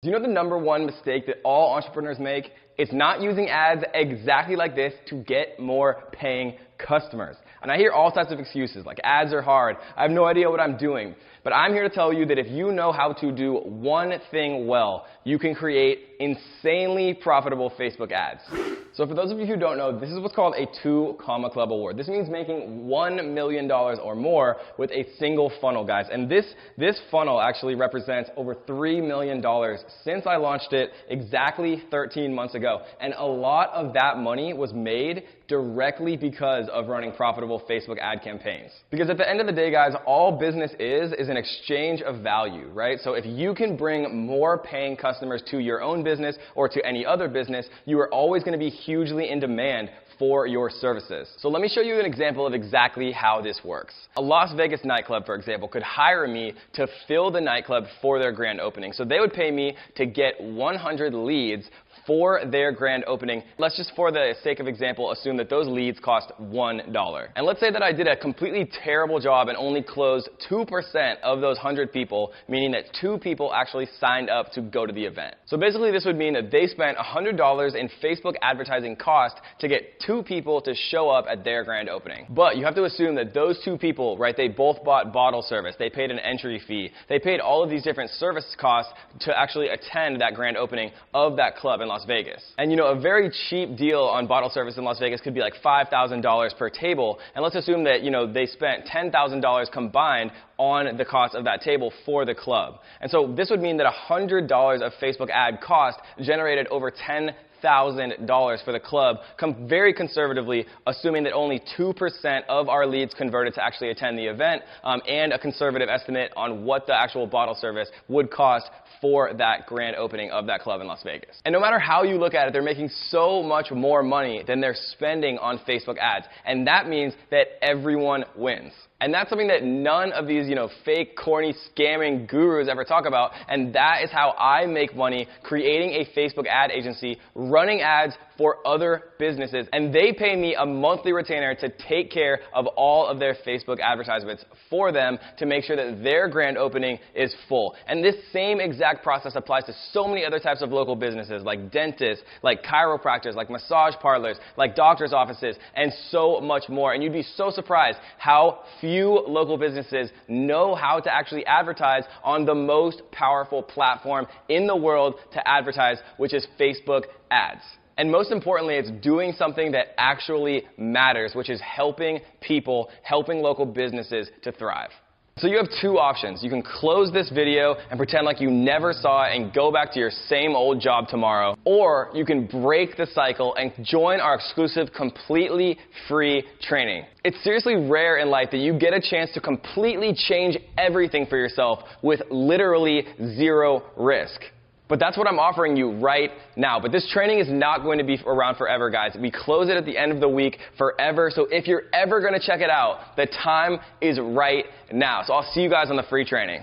Do you know the number one mistake that all entrepreneurs make? It's not using ads exactly like this to get more paying customers. And I hear all types of excuses like ads are hard, I have no idea what I'm doing. But I'm here to tell you that if you know how to do one thing well, you can create insanely profitable Facebook ads. So for those of you who don't know, this is what's called a 2 Comma Club award. This means making $1 million or more with a single funnel, guys. And this funnel actually represents over $3 million since I launched it exactly 13 months ago. And a lot of that money was made directly because of running profitable Facebook ad campaigns. Because at the end of the day, guys, all business is an exchange of value, right? So if you can bring more paying customers to your own business or to any other business, you are always going to be hugely in demand for your services. So let me show you an example of exactly how this works. A Las Vegas nightclub, for example, could hire me to fill the nightclub for their grand opening. So they would pay me to get 100 leads for their grand opening. Let's just, for the sake of example, assume that those leads cost $1. And let's say that I did a completely terrible job and only closed 2% of those 100 people, meaning that 2 people actually signed up to go to the event. So basically this would mean that they spent $100 in Facebook advertising cost to get 2 people to show up at their grand opening. But you have to assume that those 2 people, right, they both bought bottle service, they paid an entry fee, they paid all of these different service costs to actually attend that grand opening of that club in Las Vegas. And you know, a very cheap deal on bottle service in Las Vegas could be like $5,000 per table. And let's assume that, you know, they spent $10,000 combined on the cost of that table for the club. And so this would mean that $100 of Facebook ad cost generated over $10,000 for the club, very conservatively, assuming that only 2% of our leads converted to actually attend the event, and a conservative estimate on what the actual bottle service would cost for that grand opening of that club in Las Vegas. And no matter how you look at it, they're making so much more money than they're spending on Facebook ads. And that means that everyone wins. And that's something that none of these, fake, corny, scamming gurus ever talk about. And that is how I make money creating a Facebook ad agency, running ads for other businesses. And they pay me a monthly retainer to take care of all of their Facebook advertisements for them to make sure that their grand opening is full. And this same exact process applies to so many other types of local businesses, like dentists, like chiropractors, like massage parlors, like doctor's offices, and so much more. And you'd be so surprised how few local businesses know how to actually advertise on the most powerful platform in the world to advertise, which is Facebook ads. And most importantly, it's doing something that actually matters, which is helping people, helping local businesses to thrive. So you have 2 options. You can close this video and pretend like you never saw it and go back to your same old job tomorrow. Or you can break the cycle and join our exclusive completely free training. It's seriously rare in life that you get a chance to completely change everything for yourself with literally 0 risk. But that's what I'm offering you right now. But this training is not going to be around forever, guys. We close it at the end of the week forever. So if you're ever going to check it out, the time is right now. So I'll see you guys on the free training.